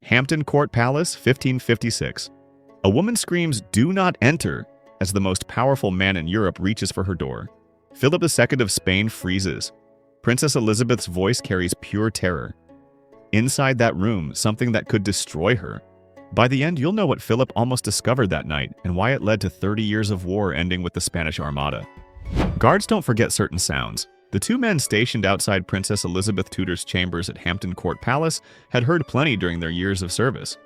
Hampton Court Palace, 1556. A woman screams, "Do not enter," as the most powerful man in Europe reaches for her door. Philip II of Spain freezes. Princess Elizabeth's voice carries pure terror. Inside that room, something that could destroy her. By the end, you'll know what Philip almost discovered that night and why it led to 30 years of war ending with the Spanish Armada. Guards don't forget certain sounds. The two men stationed outside Princess Elizabeth Tudor's chambers at Hampton Court Palace had heard plenty during their years of service.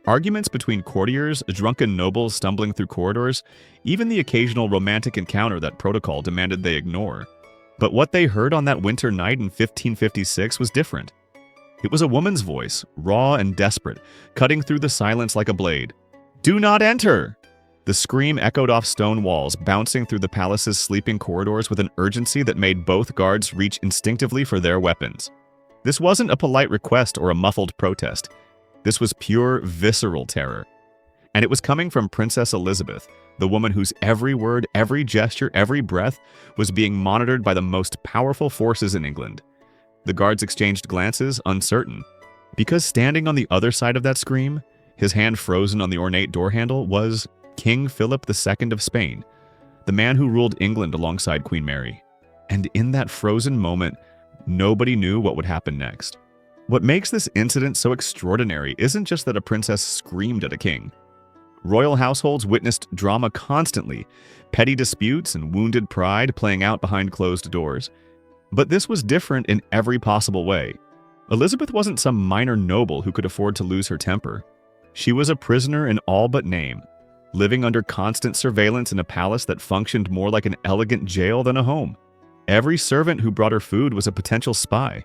Arguments between courtiers, drunken nobles stumbling through corridors, even the occasional romantic encounter that protocol demanded they ignore. But what they heard on that winter night in 1556 was different. It was a woman's voice, raw and desperate, cutting through the silence like a blade. "Do not enter!" The scream echoed off stone walls, bouncing through the palace's sleeping corridors with an urgency that made both guards reach instinctively for their weapons. This wasn't a polite request or a muffled protest. This was pure, visceral terror. And it was coming from Princess Elizabeth, the woman whose every word, every gesture, every breath was being monitored by the most powerful forces in England. The guards exchanged glances, uncertain. Because standing on the other side of that scream, his hand frozen on the ornate door handle, was King Philip II of Spain, the man who ruled England alongside Queen Mary. And in that frozen moment, nobody knew what would happen next. What makes this incident so extraordinary isn't just that a princess screamed at a king. Royal households witnessed drama constantly, petty disputes and wounded pride playing out behind closed doors. But this was different in every possible way. Elizabeth wasn't some minor noble who could afford to lose her temper. She was a prisoner in all but name, living under constant surveillance in a palace that functioned more like an elegant jail than a home. Every servant who brought her food was a potential spy.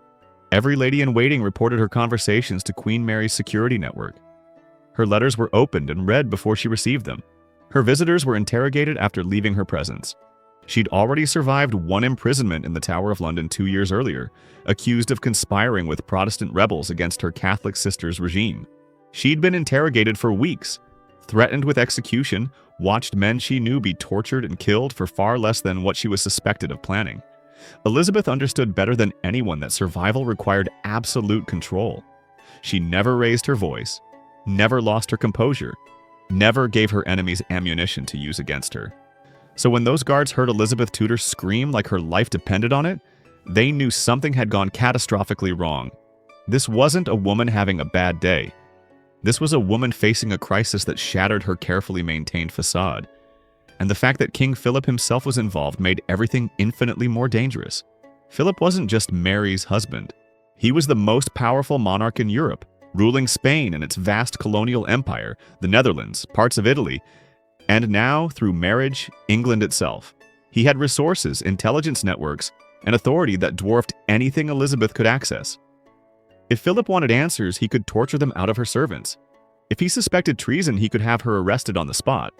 Every lady-in-waiting reported her conversations to Queen Mary's security network. Her letters were opened and read before she received them. Her visitors were interrogated after leaving her presence. She'd already survived one imprisonment in the Tower of London 2 years earlier, accused of conspiring with Protestant rebels against her Catholic sister's regime. She'd been interrogated for weeks, threatened with execution, watched men she knew be tortured and killed for far less than what she was suspected of planning. Elizabeth understood better than anyone that survival required absolute control. She never raised her voice, never lost her composure, never gave her enemies ammunition to use against her. So when those guards heard Elizabeth Tudor scream like her life depended on it, they knew something had gone catastrophically wrong. This wasn't a woman having a bad day. This was a woman facing a crisis that shattered her carefully maintained facade. And the fact that King Philip himself was involved made everything infinitely more dangerous. Philip wasn't just Mary's husband. He was the most powerful monarch in Europe, ruling Spain and its vast colonial empire, the Netherlands, parts of Italy, and now, through marriage, England itself. He had resources, intelligence networks, and authority that dwarfed anything Elizabeth could access. If Philip wanted answers, he could torture them out of her servants. If he suspected treason, he could have her arrested on the spot.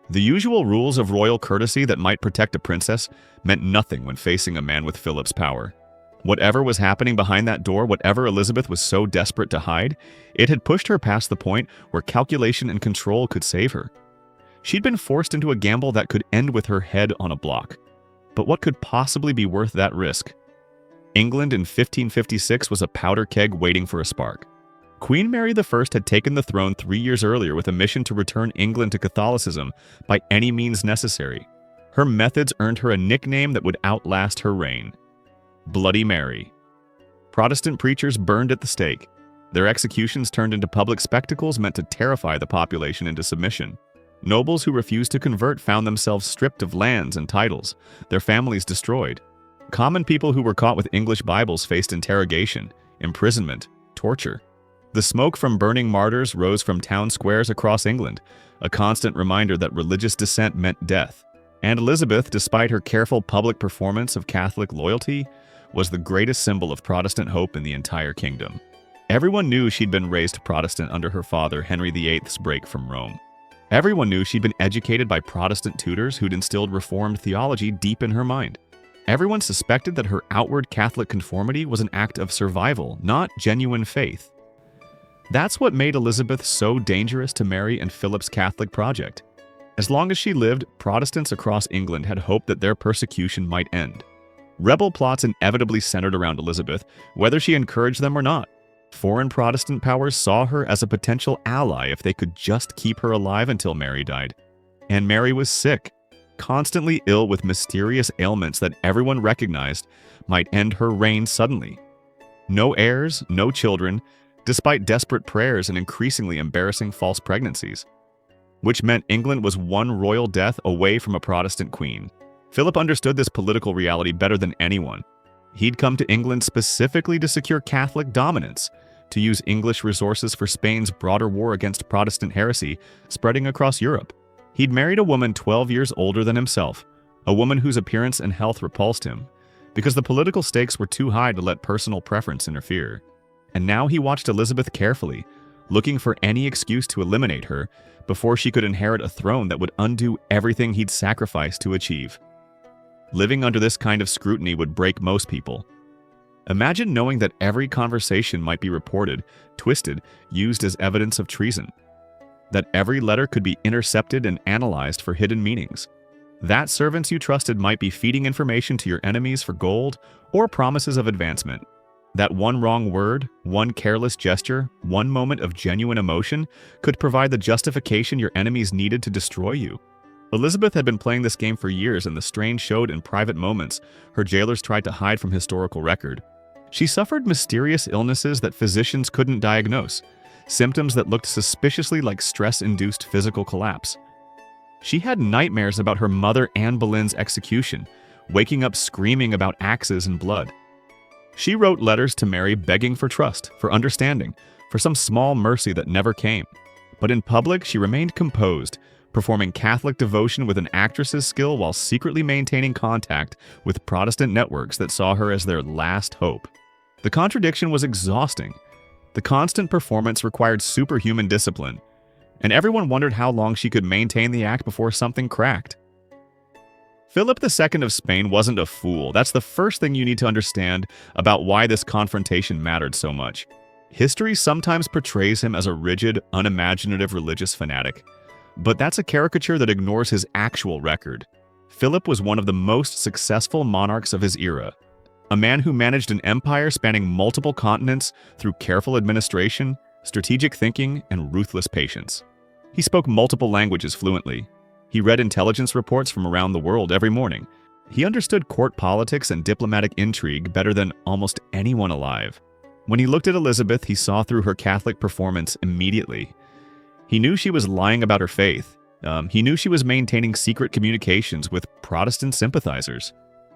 The usual rules of royal courtesy that might protect a princess meant nothing when facing a man with Philip's power. Whatever was happening behind that door, whatever Elizabeth was so desperate to hide, it had pushed her past the point where calculation and control could save her. She'd been forced into a gamble that could end with her head on a block. But what could possibly be worth that risk? England in 1556 was a powder keg waiting for a spark. Queen Mary I had taken the throne 3 years earlier with a mission to return England to Catholicism by any means necessary. Her methods earned her a nickname that would outlast her reign: Bloody Mary. Protestant preachers burned at the stake. Their executions turned into public spectacles meant to terrify the population into submission. Nobles who refused to convert found themselves stripped of lands and titles, their families destroyed. Common people who were caught with English Bibles faced interrogation, imprisonment, torture. The smoke from burning martyrs rose from town squares across England, a constant reminder that religious dissent meant death. And Elizabeth, despite her careful public performance of Catholic loyalty, was the greatest symbol of Protestant hope in the entire kingdom. Everyone knew she'd been raised Protestant under her father Henry VIII's break from Rome. Everyone knew she'd been educated by Protestant tutors who'd instilled Reformed theology deep in her mind. Everyone suspected that her outward Catholic conformity was an act of survival, not genuine faith. That's what made Elizabeth so dangerous to Mary and Philip's Catholic project. As long as she lived, Protestants across England had hoped that their persecution might end. Rebel plots inevitably centered around Elizabeth, whether she encouraged them or not. Foreign Protestant powers saw her as a potential ally if they could just keep her alive until Mary died. And Mary was sick, constantly ill with mysterious ailments that everyone recognized might end her reign suddenly. No heirs, no children, despite desperate prayers and increasingly embarrassing false pregnancies, which meant England was one royal death away from a Protestant queen. Philip understood this political reality better than anyone. He'd come to England specifically to secure Catholic dominance, to use English resources for Spain's broader war against Protestant heresy spreading across Europe. He'd married a woman 12 years older than himself, a woman whose appearance and health repulsed him, because the political stakes were too high to let personal preference interfere. And now he watched Elizabeth carefully, looking for any excuse to eliminate her before she could inherit a throne that would undo everything he'd sacrificed to achieve. Living under this kind of scrutiny would break most people. Imagine knowing that every conversation might be reported, twisted, used as evidence of treason. That every letter could be intercepted and analyzed for hidden meanings. That servants you trusted might be feeding information to your enemies for gold or promises of advancement. That one wrong word, one careless gesture, one moment of genuine emotion could provide the justification your enemies needed to destroy you. Elizabeth had been playing this game for years, and the strain showed in private moments her jailers tried to hide from historical record. She suffered mysterious illnesses that physicians couldn't diagnose, symptoms that looked suspiciously like stress-induced physical collapse. She had nightmares about her mother Anne Boleyn's execution, waking up screaming about axes and blood. She wrote letters to Mary begging for trust, for understanding, for some small mercy that never came. But in public, she remained composed, performing Catholic devotion with an actress's skill while secretly maintaining contact with Protestant networks that saw her as their last hope. The contradiction was exhausting. The constant performance required superhuman discipline, and everyone wondered how long she could maintain the act before something cracked. Philip II of Spain wasn't a fool. That's the first thing you need to understand about why this confrontation mattered so much. History sometimes portrays him as a rigid, unimaginative religious fanatic, but that's a caricature that ignores his actual record. Philip was one of the most successful monarchs of his era, a man who managed an empire spanning multiple continents through careful administration, strategic thinking, and ruthless patience. He spoke multiple languages fluently. He read intelligence reports from around the world every morning. He understood court politics and diplomatic intrigue better than almost anyone alive. When he looked at Elizabeth, he saw through her Catholic performance immediately. He knew she was lying about her faith. He knew she was maintaining secret communications with Protestant sympathizers.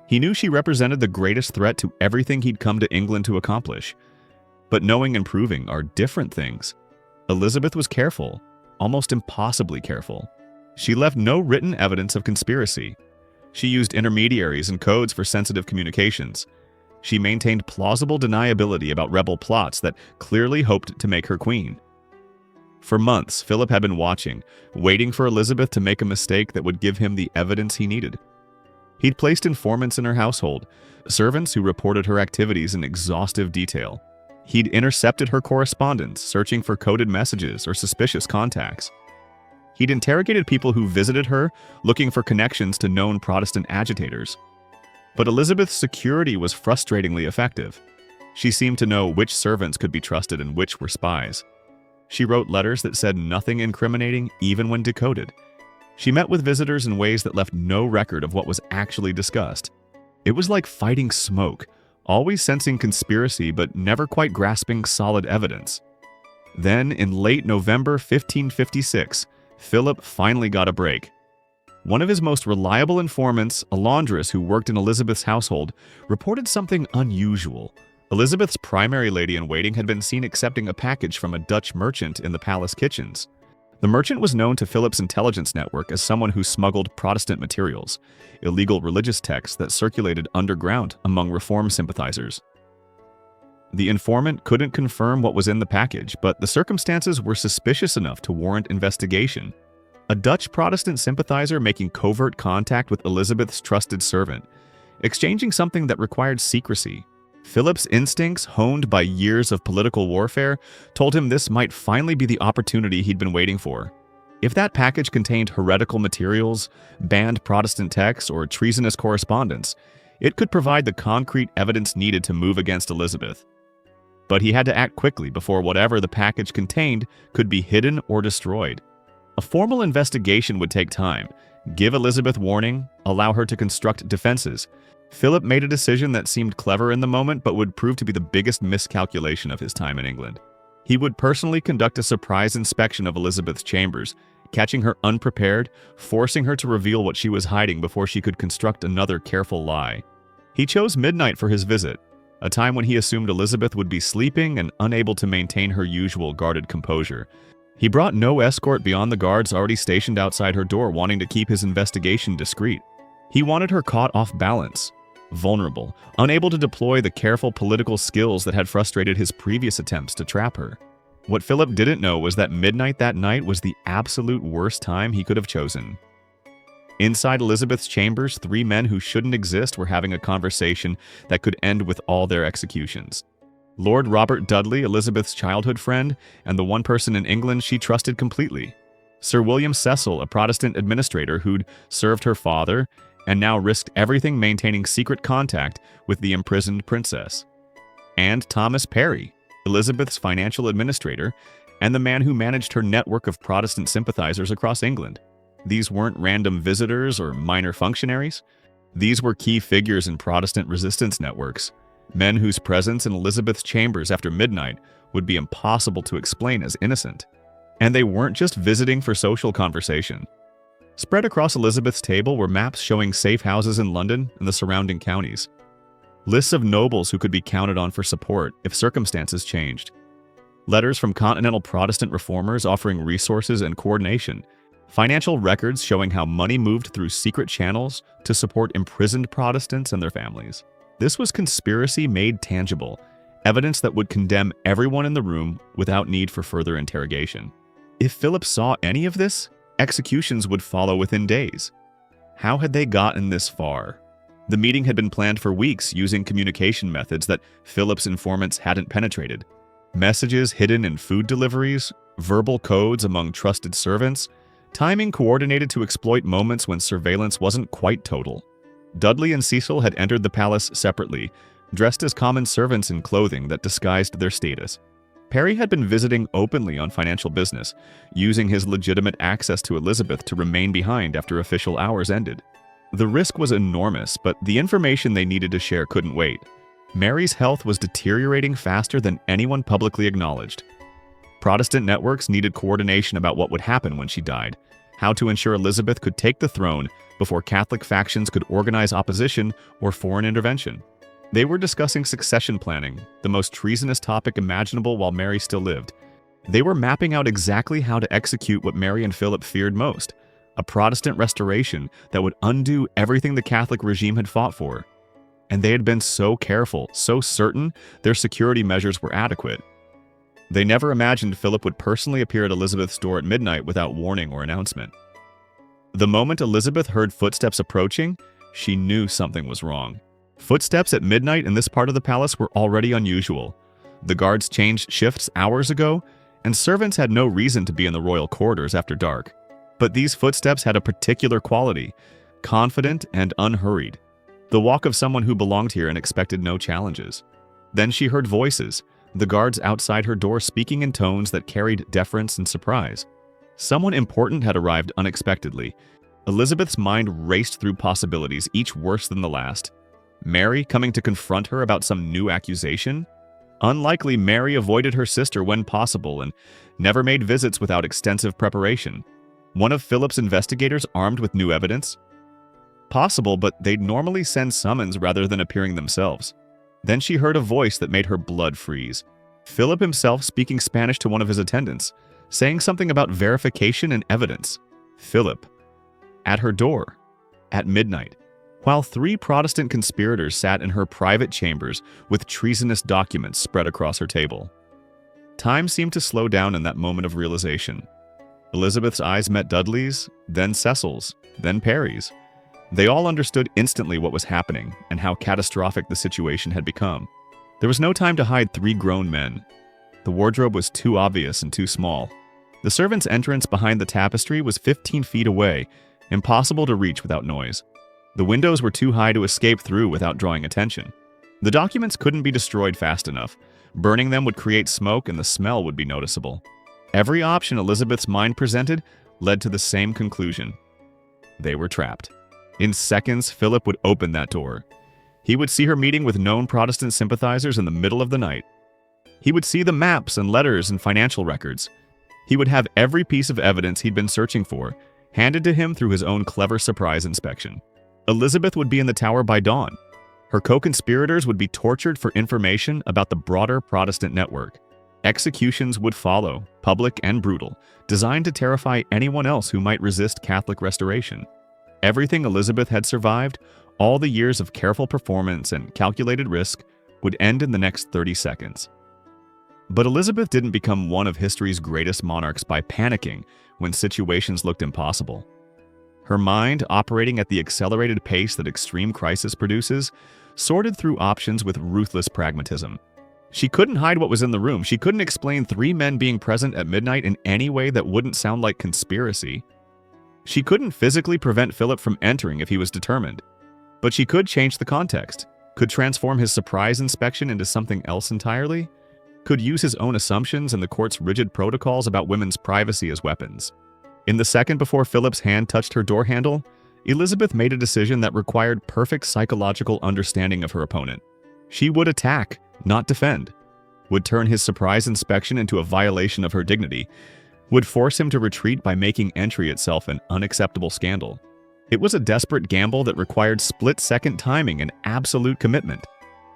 He knew she represented the greatest threat to everything he'd come to England to accomplish. But knowing and proving are different things. Elizabeth was careful, almost impossibly careful. She left no written evidence of conspiracy. She used intermediaries and codes for sensitive communications. She maintained plausible deniability about rebel plots that clearly hoped to make her queen. For months, Philip had been watching, waiting for Elizabeth to make a mistake that would give him the evidence he needed. He'd placed informants in her household, servants who reported her activities in exhaustive detail. He'd intercepted her correspondence, searching for coded messages or suspicious contacts. He'd interrogated people who visited her, looking for connections to known Protestant agitators. But Elizabeth's security was frustratingly effective. She seemed to know which servants could be trusted and which were spies. She wrote letters that said nothing incriminating, even when decoded. She met with visitors in ways that left no record of what was actually discussed. It was like fighting smoke, always sensing conspiracy but never quite grasping solid evidence. Then, in late November 1556, Philip finally got a break. One of his most reliable informants, a laundress who worked in Elizabeth's household, reported something unusual. Elizabeth's primary lady-in-waiting had been seen accepting a package from a Dutch merchant in the palace kitchens. The merchant was known to Philip's intelligence network as someone who smuggled Protestant materials, illegal religious texts that circulated underground among Reform sympathizers. The informant couldn't confirm what was in the package, but the circumstances were suspicious enough to warrant investigation. A Dutch Protestant sympathizer making covert contact with Elizabeth's trusted servant, exchanging something that required secrecy. Philip's instincts, honed by years of political warfare, told him this might finally be the opportunity he'd been waiting for. If that package contained heretical materials, banned Protestant texts, or treasonous correspondence, it could provide the concrete evidence needed to move against Elizabeth. But he had to act quickly before whatever the package contained could be hidden or destroyed. A formal investigation would take time, give Elizabeth warning, allow her to construct defenses. Philip made a decision that seemed clever in the moment but would prove to be the biggest miscalculation of his time in England. He would personally conduct a surprise inspection of Elizabeth's chambers, catching her unprepared, forcing her to reveal what she was hiding before she could construct another careful lie. He chose midnight for his visit, a time when he assumed Elizabeth would be sleeping and unable to maintain her usual guarded composure. He brought no escort beyond the guards already stationed outside her door, wanting to keep his investigation discreet. He wanted her caught off balance, vulnerable, unable to deploy the careful political skills that had frustrated his previous attempts to trap her. What Philip didn't know was that midnight that night was the absolute worst time he could have chosen. Inside Elizabeth's chambers, 3 men who shouldn't exist were having a conversation that could end with all their executions. Lord Robert Dudley, Elizabeth's childhood friend, and the one person in England she trusted completely. Sir William Cecil, a Protestant administrator who'd served her father and now risked everything maintaining secret contact with the imprisoned princess. And Thomas Parry, Elizabeth's financial administrator, and the man who managed her network of Protestant sympathizers across England. These weren't random visitors or minor functionaries. These were key figures in Protestant resistance networks, men whose presence in Elizabeth's chambers after midnight would be impossible to explain as innocent. And they weren't just visiting for social conversation. Spread across Elizabeth's table were maps showing safe houses in London and the surrounding counties. Lists of nobles who could be counted on for support if circumstances changed. Letters from continental Protestant reformers offering resources and coordination. Financial records showing how money moved through secret channels to support imprisoned Protestants and their families. This was conspiracy made tangible, evidence that would condemn everyone in the room without need for further interrogation. If Philip saw any of this, executions would follow within days. How had they gotten this far? The meeting had been planned for weeks using communication methods that Philip's informants hadn't penetrated. Messages hidden in food deliveries, verbal codes among trusted servants, timing coordinated to exploit moments when surveillance wasn't quite total. Dudley and Cecil had entered the palace separately, dressed as common servants in clothing that disguised their status. Parry had been visiting openly on financial business, using his legitimate access to Elizabeth to remain behind after official hours ended. The risk was enormous, but the information they needed to share couldn't wait. Mary's health was deteriorating faster than anyone publicly acknowledged. Protestant networks needed coordination about what would happen when she died, how to ensure Elizabeth could take the throne before Catholic factions could organize opposition or foreign intervention. They were discussing succession planning, the most treasonous topic imaginable while Mary still lived. They were mapping out exactly how to execute what Mary and Philip feared most, a Protestant restoration that would undo everything the Catholic regime had fought for. And they had been so careful, so certain their security measures were adequate. They never imagined Philip would personally appear at Elizabeth's door at midnight without warning or announcement. The moment Elizabeth heard footsteps approaching, she knew something was wrong. Footsteps at midnight in this part of the palace were already unusual. The guards changed shifts hours ago, and servants had no reason to be in the royal corridors after dark. But these footsteps had a particular quality, confident and unhurried. The walk of someone who belonged here and expected no challenges. Then she heard voices, the guards outside her door speaking in tones that carried deference and surprise. Someone important had arrived unexpectedly. Elizabeth's mind raced through possibilities, each worse than the last. Mary coming to confront her about some new accusation? Unlikely Mary avoided her sister when possible and never made visits without extensive preparation. One of Philip's investigators armed with new evidence? Possible, but they'd normally send summons rather than appearing themselves. Then she heard a voice that made her blood freeze. Philip himself speaking Spanish to one of his attendants, saying something about verification and evidence. Philip. At her door. At midnight. While 3 Protestant conspirators sat in her private chambers with treasonous documents spread across her table. Time seemed to slow down in that moment of realization. Elizabeth's eyes met Dudley's, then Cecil's, then Parry's. They all understood instantly what was happening and how catastrophic the situation had become. There was no time to hide 3 grown men. The wardrobe was too obvious and too small. The servant's entrance behind the tapestry was 15 feet away, impossible to reach without noise. The windows were too high to escape through without drawing attention. The documents couldn't be destroyed fast enough. Burning them would create smoke and the smell would be noticeable. Every option Elizabeth's mind presented led to the same conclusion. They were trapped. In seconds, Philip would open that door. He would see her meeting with known Protestant sympathizers in the middle of the night. He would see the maps and letters and financial records. He would have every piece of evidence he'd been searching for handed to him through his own clever surprise inspection. Elizabeth would be in the Tower by dawn. Her co-conspirators would be tortured for information about the broader Protestant network. Executions would follow, public and brutal, designed to terrify anyone else who might resist Catholic restoration. Everything Elizabeth had survived, all the years of careful performance and calculated risk, would end in the next 30 seconds. But Elizabeth didn't become one of history's greatest monarchs by panicking when situations looked impossible. Her mind, operating at the accelerated pace that extreme crisis produces, sorted through options with ruthless pragmatism. She couldn't hide what was in the room. She couldn't explain 3 men being present at midnight in any way that wouldn't sound like conspiracy. She couldn't physically prevent Philip from entering if he was determined. But she could change the context, could transform his surprise inspection into something else entirely, could use his own assumptions and the court's rigid protocols about women's privacy as weapons. In the second before Philip's hand touched her door handle, Elizabeth made a decision that required perfect psychological understanding of her opponent. She would attack, not defend, would turn his surprise inspection into a violation of her dignity, would force him to retreat by making entry itself an unacceptable scandal. It was a desperate gamble that required split-second timing and absolute commitment.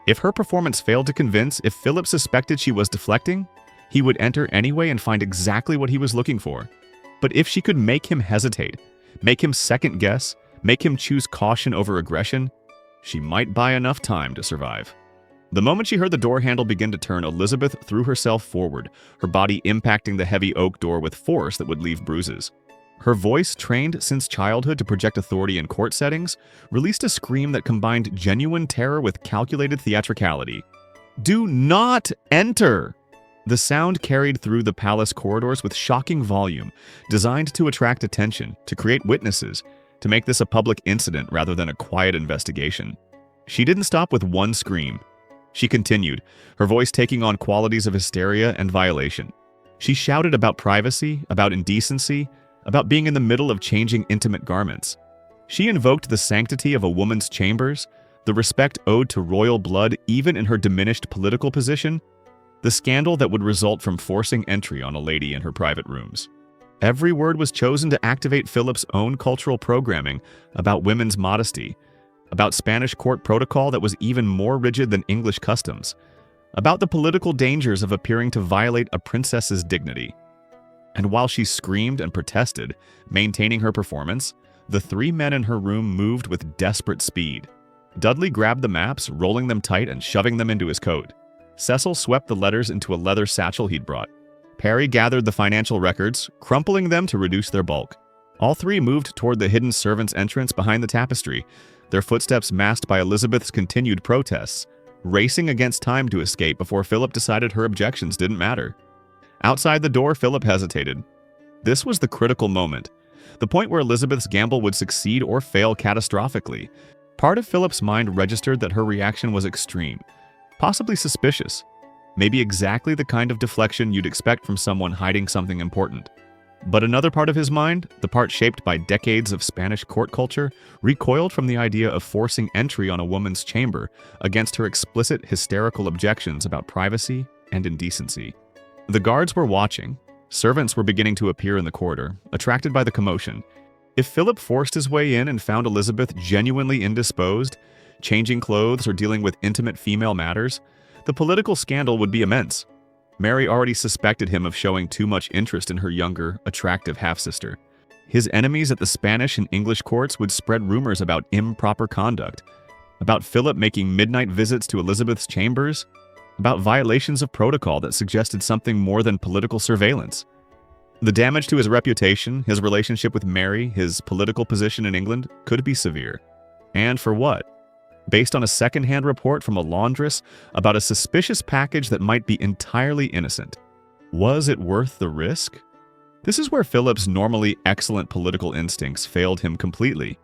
If her performance failed to convince, if Philip suspected she was deflecting, he would enter anyway and find exactly what he was looking for. But if she could make him hesitate, make him second-guess, make him choose caution over aggression, she might buy enough time to survive. The moment she heard the door handle begin to turn, Elizabeth threw herself forward, her body impacting the heavy oak door with force that would leave bruises. Her voice, trained since childhood to project authority in court settings, released a scream that combined genuine terror with calculated theatricality. "Do not enter!" The sound carried through the palace corridors with shocking volume, designed to attract attention, to create witnesses, to make this a public incident rather than a quiet investigation. She didn't stop with one scream. She continued, her voice taking on qualities of hysteria and violation. She shouted about privacy, about indecency, about being in the middle of changing intimate garments. She invoked the sanctity of a woman's chambers, the respect owed to royal blood even in her diminished political position, the scandal that would result from forcing entry on a lady in her private rooms. Every word was chosen to activate Philip's own cultural programming about women's modesty, about Spanish court protocol that was even more rigid than English customs, about the political dangers of appearing to violate a princess's dignity. And while she screamed and protested, maintaining her performance, the 3 men in her room moved with desperate speed. Dudley grabbed the maps, rolling them tight and shoving them into his coat. Cecil swept the letters into a leather satchel he'd brought. Perry gathered the financial records, crumpling them to reduce their bulk. All 3 moved toward the hidden servants' entrance behind the tapestry, their footsteps masked by Elizabeth's continued protests, racing against time to escape before Philip decided her objections didn't matter. Outside the door, Philip hesitated. This was the critical moment, the point where Elizabeth's gamble would succeed or fail catastrophically. Part of Philip's mind registered that her reaction was extreme, possibly suspicious, maybe exactly the kind of deflection you'd expect from someone hiding something important. But another part of his mind, the part shaped by decades of Spanish court culture, recoiled from the idea of forcing entry on a woman's chamber against her explicit hysterical objections about privacy and indecency. The guards were watching. Servants were beginning to appear in the corridor, attracted by the commotion. If Philip forced his way in and found Elizabeth genuinely indisposed, changing clothes or dealing with intimate female matters, the political scandal would be immense. Mary already suspected him of showing too much interest in her younger, attractive half-sister. His enemies at the Spanish and English courts would spread rumors about improper conduct, about Philip making midnight visits to Elizabeth's chambers, about violations of protocol that suggested something more than political surveillance. The damage to his reputation, his relationship with Mary, his political position in England could be severe. And for what? Based on a second-hand report from a laundress about a suspicious package that might be entirely innocent. Was it worth the risk? This is where Philip's normally excellent political instincts failed him completely.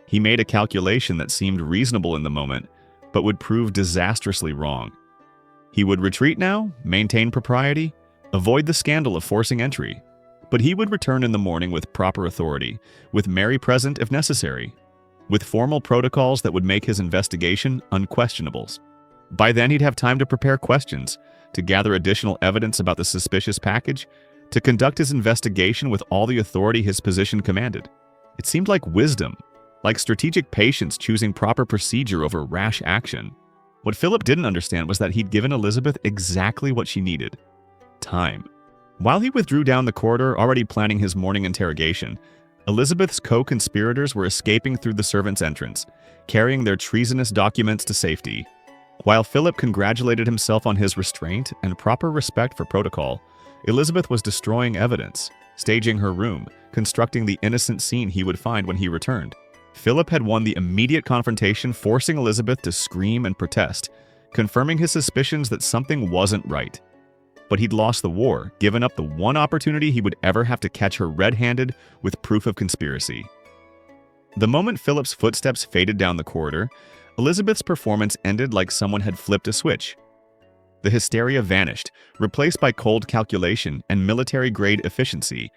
He made a calculation that seemed reasonable in the moment, but would prove disastrously wrong. He would retreat now, maintain propriety, avoid the scandal of forcing entry. But he would return in the morning with proper authority, with Mary present if necessary, with formal protocols that would make his investigation unquestionable. By then he'd have time to prepare questions, to gather additional evidence about the suspicious package, to conduct his investigation with all the authority his position commanded. It seemed like wisdom, like strategic patience choosing proper procedure over rash action. What Philip didn't understand was that he'd given Elizabeth exactly what she needed: time. While he withdrew down the corridor, already planning his morning interrogation, Elizabeth's co-conspirators were escaping through the servants' entrance, carrying their treasonous documents to safety. While Philip congratulated himself on his restraint and proper respect for protocol, Elizabeth was destroying evidence, staging her room, constructing the innocent scene he would find when he returned. Philip had won the immediate confrontation, forcing Elizabeth to scream and protest, confirming his suspicions that something wasn't right. But he'd lost the war, given up the one opportunity he would ever have to catch her red-handed with proof of conspiracy. The moment Philip's footsteps faded down the corridor, Elizabeth's performance ended like someone had flipped a switch. The hysteria vanished, replaced by cold calculation and military-grade efficiency.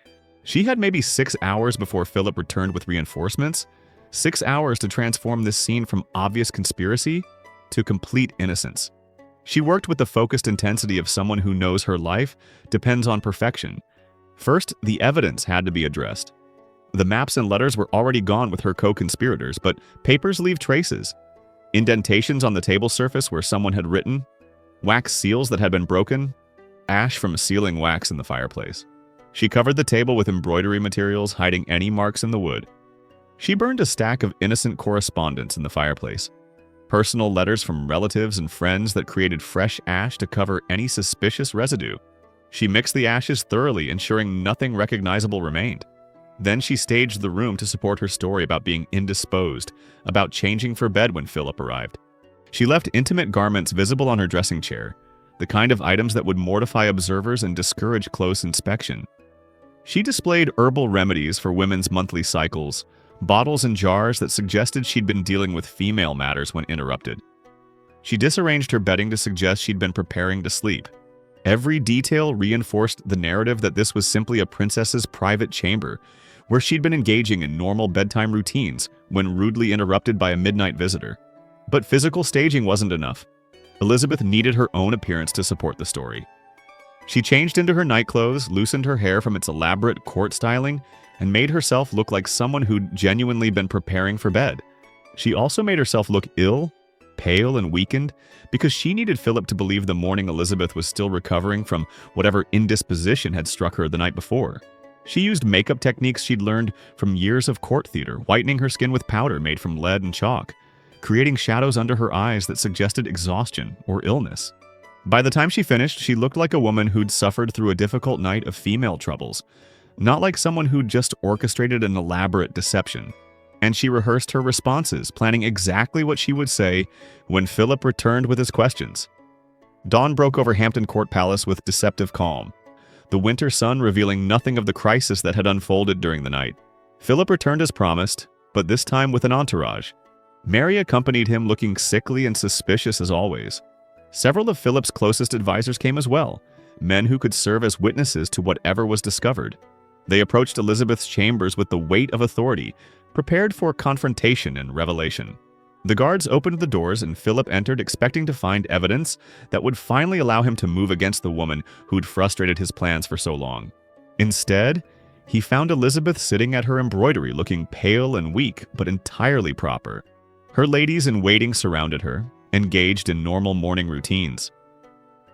She had maybe 6 hours before Philip returned with reinforcements, 6 hours to transform this scene from obvious conspiracy to complete innocence. She worked with the focused intensity of someone who knows her life depends on perfection. First, the evidence had to be addressed. The maps and letters were already gone with her co-conspirators, but papers leave traces. Indentations on the table surface where someone had written, wax seals that had been broken, ash from sealing wax in the fireplace. She covered the table with embroidery materials, hiding any marks in the wood. She burned a stack of innocent correspondence in the fireplace. Personal letters from relatives and friends that created fresh ash to cover any suspicious residue. She mixed the ashes thoroughly, ensuring nothing recognizable remained. Then she staged the room to support her story about being indisposed, about changing for bed when Philip arrived. She left intimate garments visible on her dressing chair, the kind of items that would mortify observers and discourage close inspection. She displayed herbal remedies for women's monthly cycles, bottles and jars that suggested she'd been dealing with female matters when interrupted. She disarranged her bedding to suggest she'd been preparing to sleep. Every detail reinforced the narrative that this was simply a princess's private chamber, where she'd been engaging in normal bedtime routines when rudely interrupted by a midnight visitor. But physical staging wasn't enough. Elizabeth needed her own appearance to support the story. She changed into her nightclothes, loosened her hair from its elaborate court styling, and made herself look like someone who'd genuinely been preparing for bed. She also made herself look ill, pale and weakened, because she needed Philip to believe the morning Elizabeth was still recovering from whatever indisposition had struck her the night before. She used makeup techniques she'd learned from years of court theater, whitening her skin with powder made from lead and chalk, creating shadows under her eyes that suggested exhaustion or illness. By the time she finished, she looked like a woman who'd suffered through a difficult night of female troubles, not like someone who'd just orchestrated an elaborate deception. And she rehearsed her responses, planning exactly what she would say when Philip returned with his questions. Dawn broke over Hampton Court Palace with deceptive calm, the winter sun revealing nothing of the crisis that had unfolded during the night. Philip returned as promised, but this time with an entourage. Mary accompanied him, looking sickly and suspicious as always. Several of Philip's closest advisors came as well, men who could serve as witnesses to whatever was discovered. They approached Elizabeth's chambers with the weight of authority, prepared for confrontation and revelation. The guards opened the doors and Philip entered, expecting to find evidence that would finally allow him to move against the woman who'd frustrated his plans for so long. Instead, he found Elizabeth sitting at her embroidery, looking pale and weak, but entirely proper. Her ladies-in-waiting surrounded her, engaged in normal morning routines.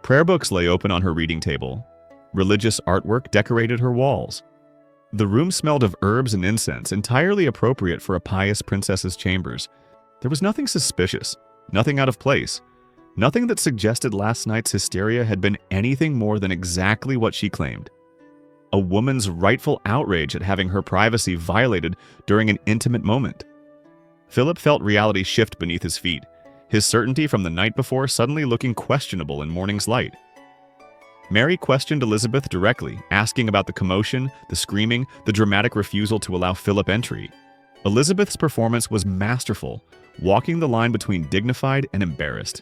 Prayer books lay open on her reading table. Religious artwork decorated her walls. The room smelled of herbs and incense, entirely appropriate for a pious princess's chambers. There was nothing suspicious, nothing out of place, nothing that suggested last night's hysteria had been anything more than exactly what she claimed. A woman's rightful outrage at having her privacy violated during an intimate moment. Philip felt reality shift beneath his feet, his certainty from the night before suddenly looking questionable in morning's light. Mary questioned Elizabeth directly, asking about the commotion, the screaming, the dramatic refusal to allow Philip entry. Elizabeth's performance was masterful, walking the line between dignified and embarrassed.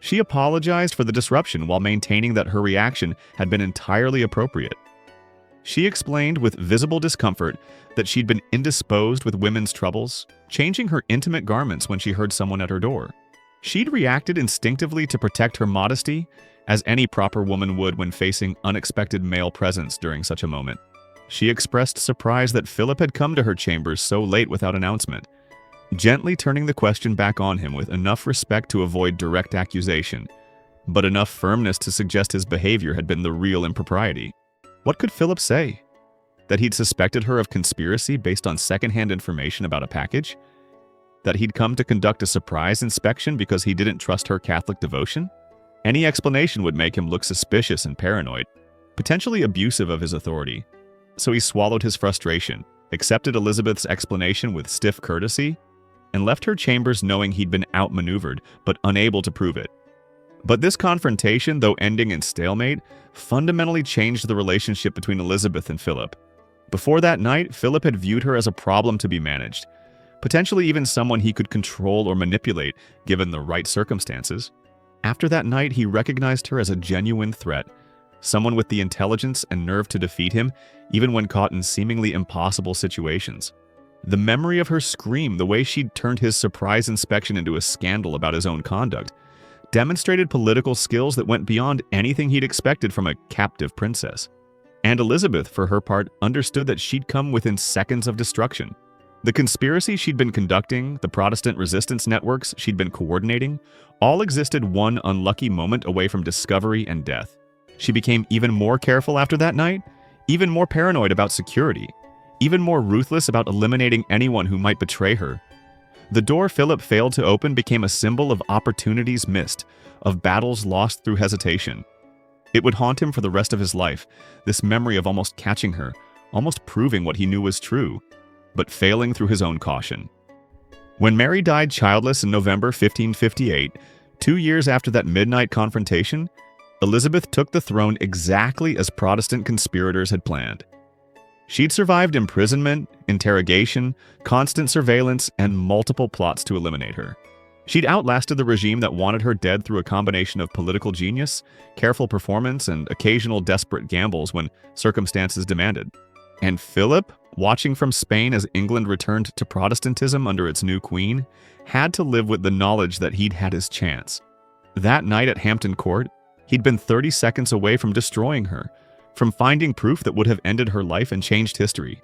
She apologized for the disruption while maintaining that her reaction had been entirely appropriate. She explained with visible discomfort that she'd been indisposed with women's troubles, changing her intimate garments when she heard someone at her door. She'd reacted instinctively to protect her modesty, as any proper woman would when facing unexpected male presence during such a moment. She expressed surprise that Philip had come to her chambers so late without announcement, gently turning the question back on him with enough respect to avoid direct accusation, but enough firmness to suggest his behavior had been the real impropriety. What could Philip say? That he'd suspected her of conspiracy based on secondhand information about a package? That he'd come to conduct a surprise inspection because he didn't trust her Catholic devotion? Any explanation would make him look suspicious and paranoid, potentially abusive of his authority. So he swallowed his frustration, accepted Elizabeth's explanation with stiff courtesy, and left her chambers knowing he'd been outmaneuvered, but unable to prove it. But this confrontation, though ending in stalemate, fundamentally changed the relationship between Elizabeth and Philip. Before that night, Philip had viewed her as a problem to be managed, potentially even someone he could control or manipulate given the right circumstances. After that night, he recognized her as a genuine threat, someone with the intelligence and nerve to defeat him, even when caught in seemingly impossible situations. The memory of her scream, the way she'd turned his surprise inspection into a scandal about his own conduct, demonstrated political skills that went beyond anything he'd expected from a captive princess. And Elizabeth, for her part, understood that she'd come within seconds of destruction. The conspiracy she'd been conducting, the Protestant resistance networks she'd been coordinating, all existed one unlucky moment away from discovery and death. She became even more careful after that night, even more paranoid about security, even more ruthless about eliminating anyone who might betray her. The door Philip failed to open became a symbol of opportunities missed, of battles lost through hesitation. It would haunt him for the rest of his life, this memory of almost catching her, almost proving what he knew was true, but failing through his own caution. When Mary died childless in November 1558, 2 years after that midnight confrontation, Elizabeth took the throne exactly as Protestant conspirators had planned. She'd survived imprisonment, interrogation, constant surveillance, and multiple plots to eliminate her. She'd outlasted the regime that wanted her dead through a combination of political genius, careful performance, and occasional desperate gambles when circumstances demanded. And Philip, watching from Spain as England returned to Protestantism under its new queen, had to live with the knowledge that he'd had his chance. That night at Hampton Court, he'd been 30 seconds away from destroying her, from finding proof that would have ended her life and changed history.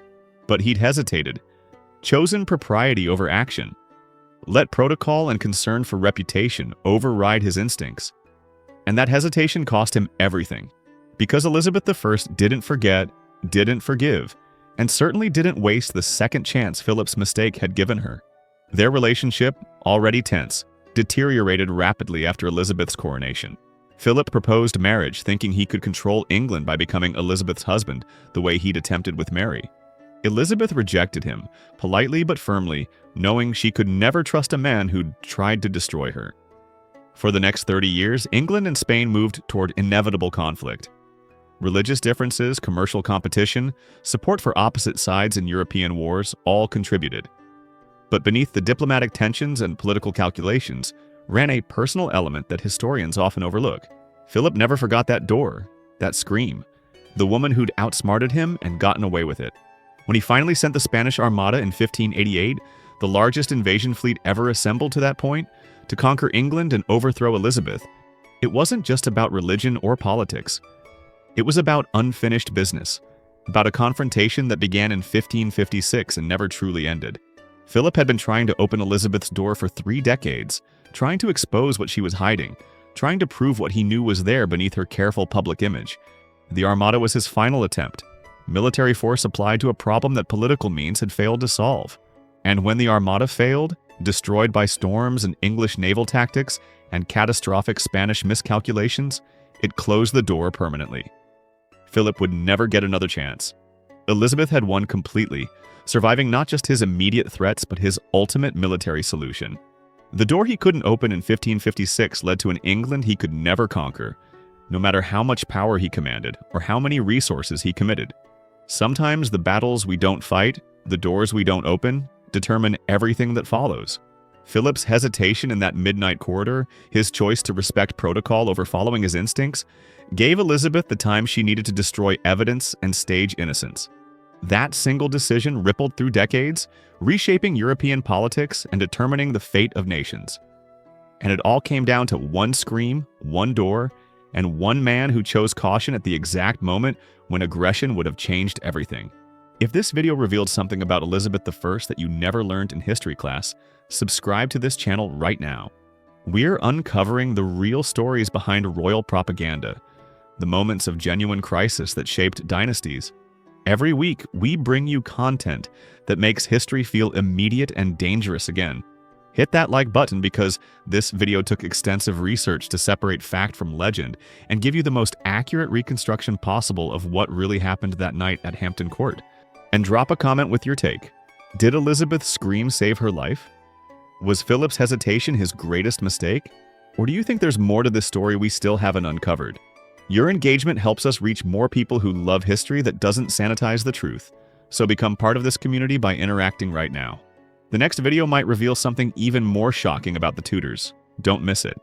But he'd hesitated, chosen propriety over action, let protocol and concern for reputation override his instincts. And that hesitation cost him everything, because Elizabeth I didn't forget, didn't forgive, and certainly didn't waste the second chance Philip's mistake had given her. Their relationship, already tense, deteriorated rapidly after Elizabeth's coronation. Philip proposed marriage, thinking he could control England by becoming Elizabeth's husband, the way he'd attempted with Mary. Elizabeth rejected him, politely but firmly, knowing she could never trust a man who'd tried to destroy her. For the next 30 years, England and Spain moved toward inevitable conflict. Religious differences, commercial competition, support for opposite sides in European wars all contributed. But beneath the diplomatic tensions and political calculations ran a personal element that historians often overlook. Philip never forgot that door, that scream, the woman who'd outsmarted him and gotten away with it. When he finally sent the Spanish Armada in 1588, the largest invasion fleet ever assembled to that point, to conquer England and overthrow Elizabeth, it wasn't just about religion or politics. It was about unfinished business, about a confrontation that began in 1556 and never truly ended. Philip had been trying to open Elizabeth's door for 3 decades, trying to expose what she was hiding, trying to prove what he knew was there beneath her careful public image. The Armada was his final attempt, military force applied to a problem that political means had failed to solve. And when the Armada failed, destroyed by storms and English naval tactics and catastrophic Spanish miscalculations, it closed the door permanently. Philip would never get another chance. Elizabeth had won completely, surviving not just his immediate threats but his ultimate military solution. The door he couldn't open in 1556 led to an England he could never conquer, no matter how much power he commanded or how many resources he committed. Sometimes the battles we don't fight, the doors we don't open, determine everything that follows. Philip's hesitation in that midnight corridor, his choice to respect protocol over following his instincts, gave Elizabeth the time she needed to destroy evidence and stage innocence. That single decision rippled through decades, reshaping European politics and determining the fate of nations. And it all came down to one scream, one door, and one man who chose caution at the exact moment when aggression would have changed everything. If this video revealed something about Elizabeth I that you never learned in history class, subscribe to this channel right now. We're uncovering the real stories behind royal propaganda, the moments of genuine crisis that shaped dynasties. Every week, we bring you content that makes history feel immediate and dangerous again. Hit that like button because this video took extensive research to separate fact from legend and give you the most accurate reconstruction possible of what really happened that night at Hampton Court. And drop a comment with your take. Did Elizabeth's scream save her life? Was Philip's hesitation his greatest mistake? Or do you think there's more to this story we still haven't uncovered? Your engagement helps us reach more people who love history that doesn't sanitize the truth. So become part of this community by interacting right now. The next video might reveal something even more shocking about the Tudors. Don't miss it.